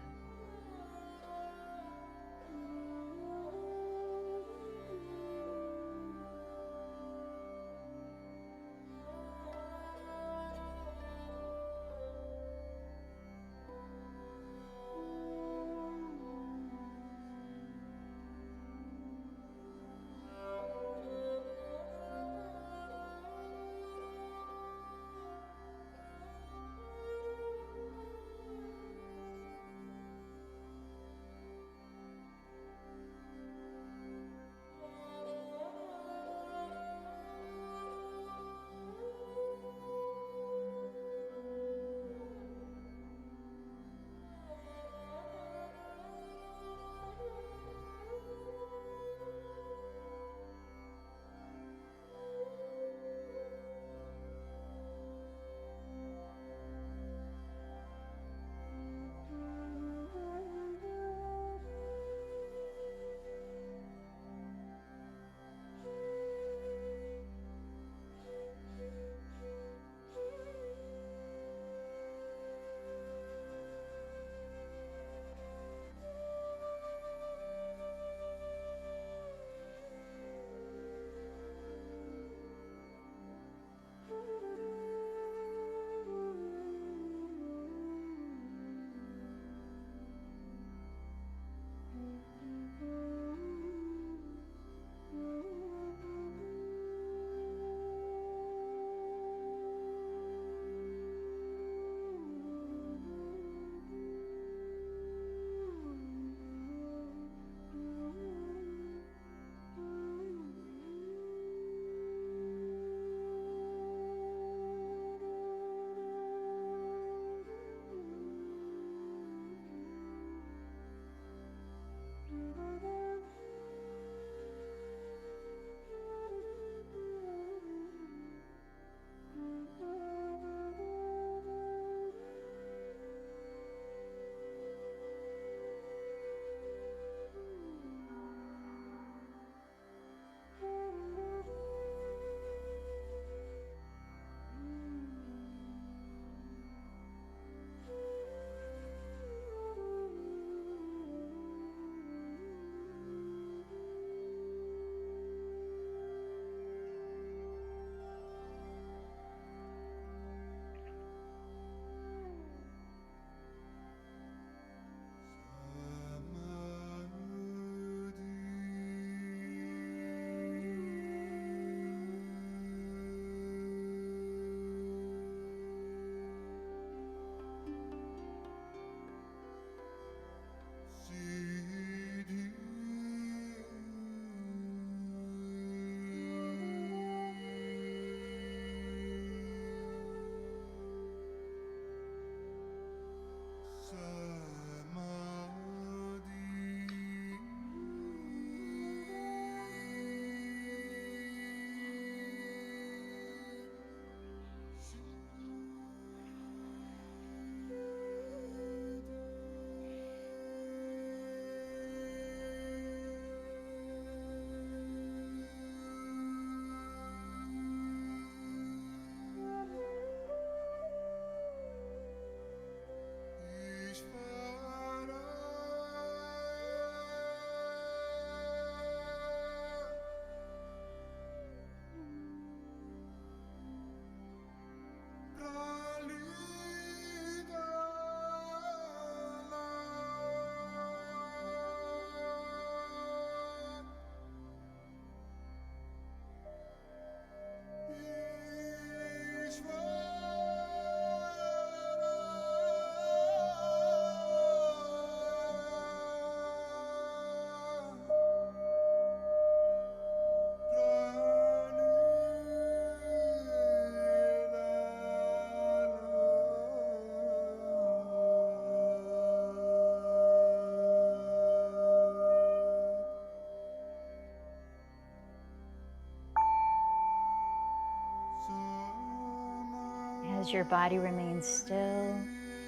As your body remains still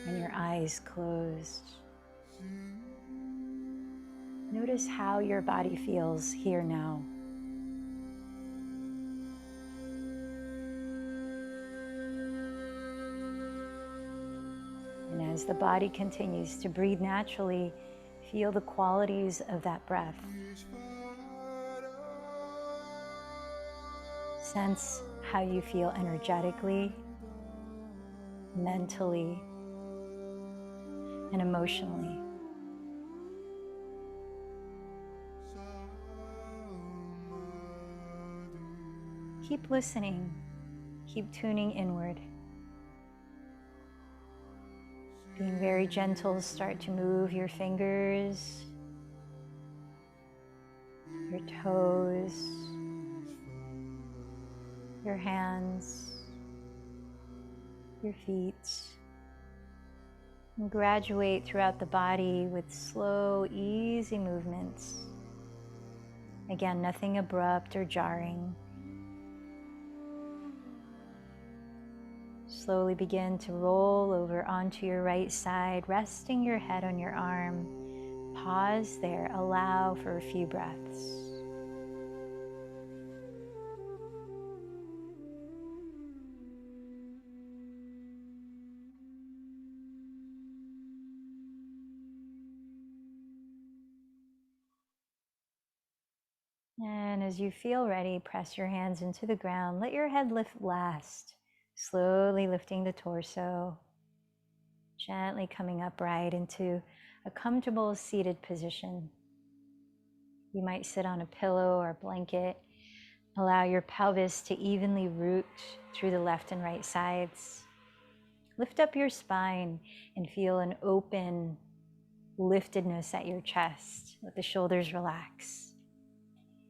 and your eyes closed, notice how your body feels here now. And as the body continues to breathe naturally, feel the qualities of that breath. Sense how you feel energetically, mentally, and emotionally. Keep listening, keep tuning inward. Being very gentle, start to move your fingers, your toes, your hands, your feet, and graduate throughout the body with slow, easy movements. Again, nothing abrupt or jarring. Slowly begin to roll over onto your right side, resting your head on your arm. Pause there, allow for a few breaths. And as you feel ready, press your hands into the ground. Let your head lift last, slowly lifting the torso, gently coming upright into a comfortable seated position. You might sit on a pillow or blanket. Allow your pelvis to evenly root through the left and right sides. Lift up your spine and feel an open liftedness at your chest. Let the shoulders relax.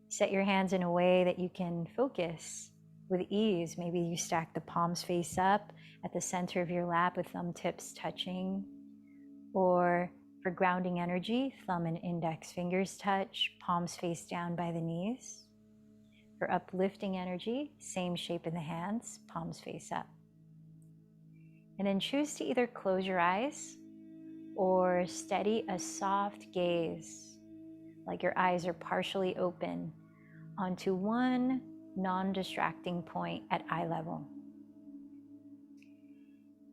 Set your hands in a way that you can focus with ease. Maybe you stack the palms face up at the center of your lap with thumb tips touching. Or for grounding energy, thumb and index fingers touch, palms face down by the knees. For uplifting energy, same shape in the hands, palms face up. And then choose to either close your eyes or steady a soft gaze, like your eyes are partially open, onto one non-distracting point at eye level.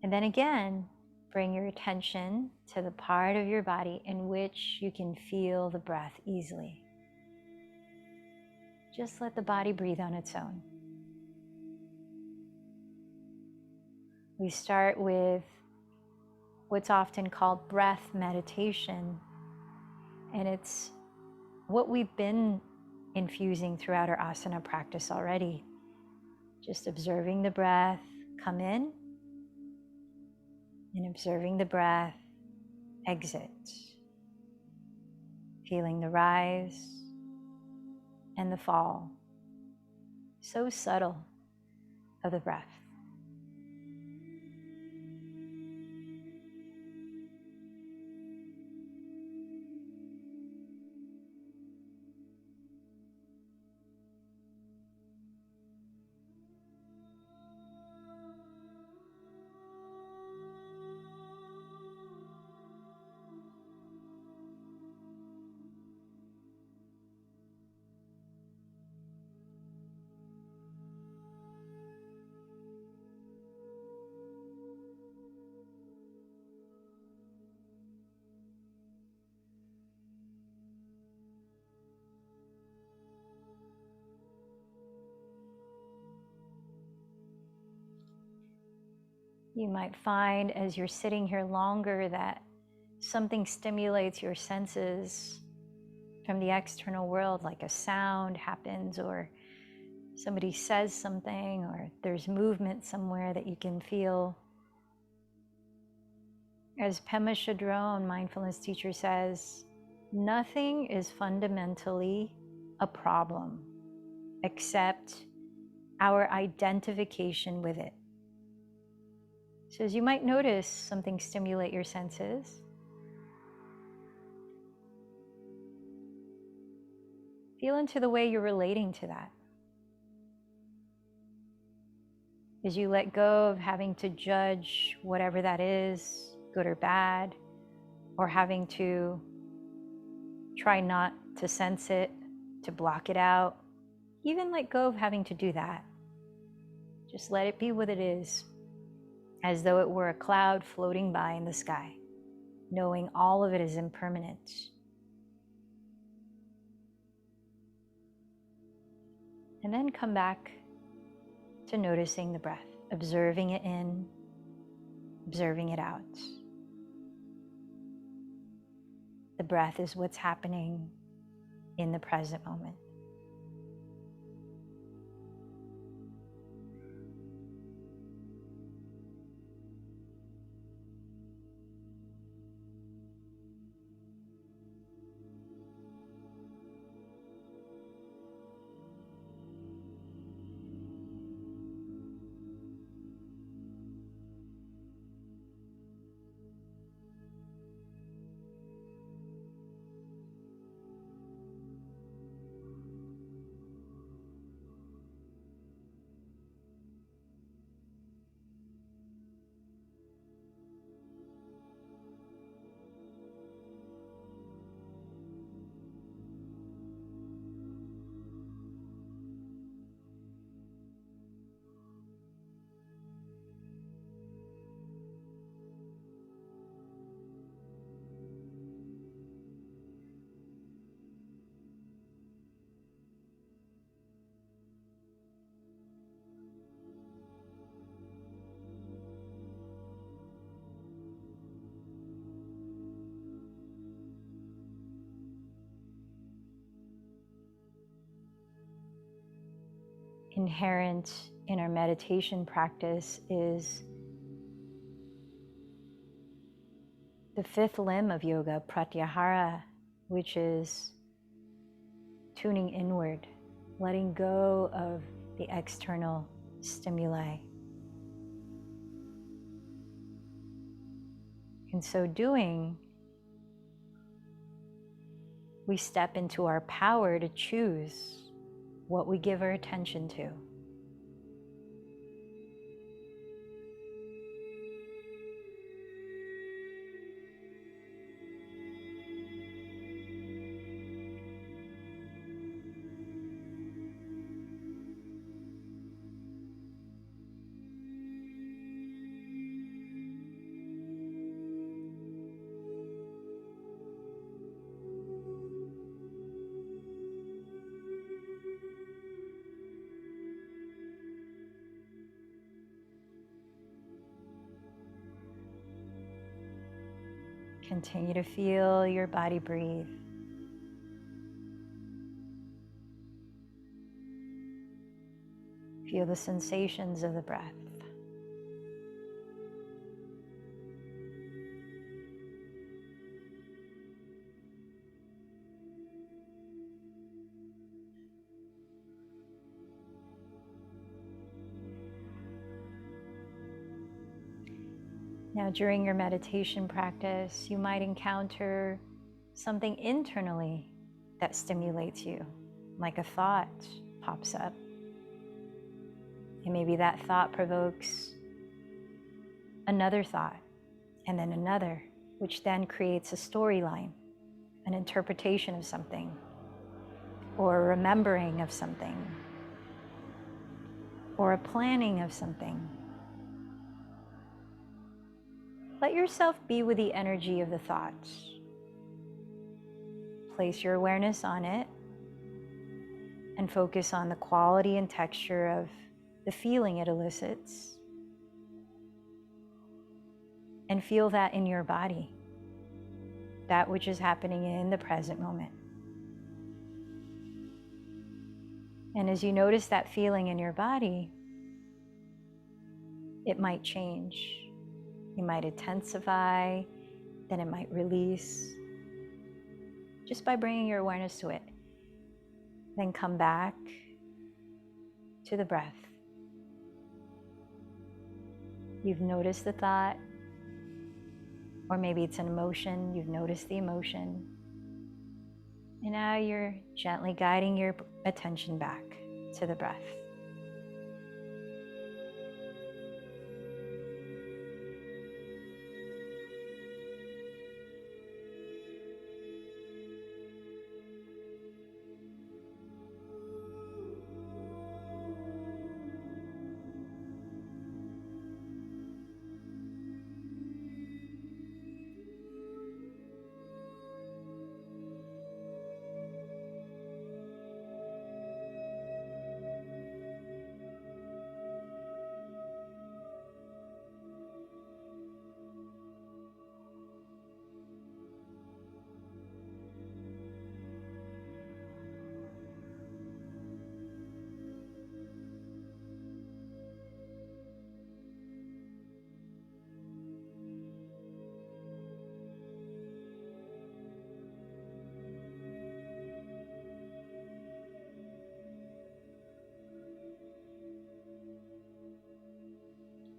And then again, bring your attention to the part of your body in which you can feel the breath easily. Just let the body breathe on its own. We start with what's often called breath meditation, and it's what we've been infusing throughout our asana practice already. Just observing the breath come in and observing the breath exit. Feeling the rise and the fall, so subtle, of the breath. You might find as you're sitting here longer that something stimulates your senses from the external world, like a sound happens, or somebody says something, or there's movement somewhere that you can feel. As Pema Chodron, mindfulness teacher, says, nothing is fundamentally a problem except our identification with it. So as you might notice something stimulate your senses, feel into the way you're relating to that. As you let go of having to judge whatever that is, good or bad, or having to try not to sense it, to block it out, even let go of having to do that. Just let it be what it is, as though it were a cloud floating by in the sky, knowing all of it is impermanent. And then come back to noticing the breath, observing it in, observing it out. The breath is what's happening in the present moment. Inherent in our meditation practice is the fifth limb of yoga, pratyahara, which is tuning inward, letting go of the external stimuli. In so doing, we step into our power to choose what we give our attention to. Continue to feel your body breathe. Feel the sensations of the breath. Now, during your meditation practice, you might encounter something internally that stimulates you, like a thought pops up. And maybe that thought provokes another thought, and then another, which then creates a storyline, an interpretation of something, or a remembering of something, or a planning of something. Let yourself be with the energy of the thoughts. Place your awareness on it and focus on the quality and texture of the feeling it elicits. And feel that in your body, that which is happening in the present moment. And as you notice that feeling in your body, it might change. You might intensify, then it might release, just by bringing your awareness to it. Then come back to the breath. You've noticed the thought, or maybe it's an emotion, you've noticed the emotion. And now you're gently guiding your attention back to the breath.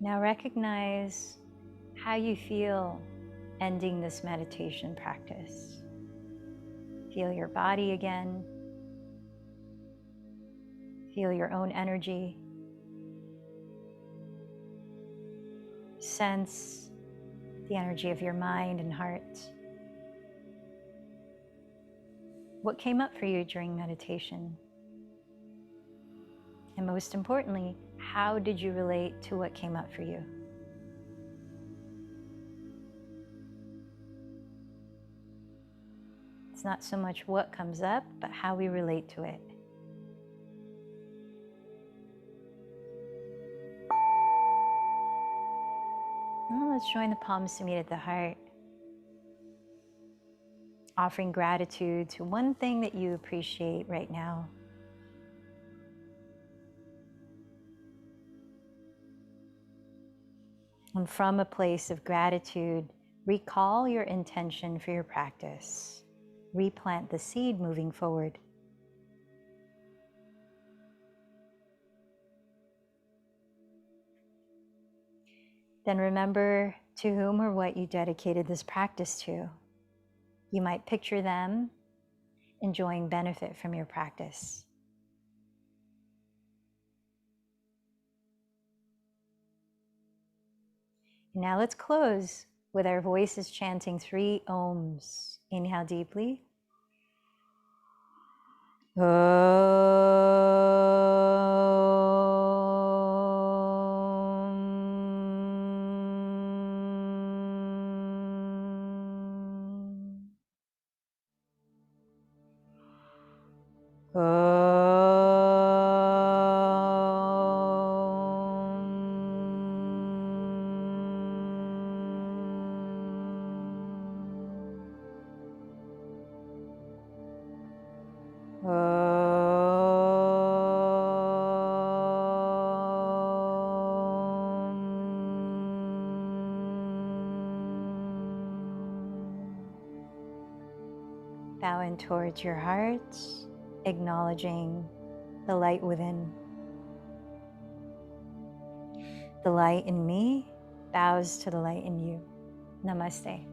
Now recognize how you feel ending this meditation practice. Feel your body again. Feel your own energy. Sense the energy of your mind and heart. What came up for you during meditation? And most importantly, how did you relate to what came up for you? It's not so much what comes up, but how we relate to it. Now let's join the palms to meet at the heart. Offering gratitude to one thing that you appreciate right now. And from a place of gratitude, recall your intention for your practice. Replant the seed moving forward. Then remember to whom or what you dedicated this practice to. You might picture them enjoying benefit from your practice. Now let's close with our voices chanting 3 ohms. Inhale deeply. Bowing towards your heart, acknowledging the light within. The light in me bows to the light in you. Namaste.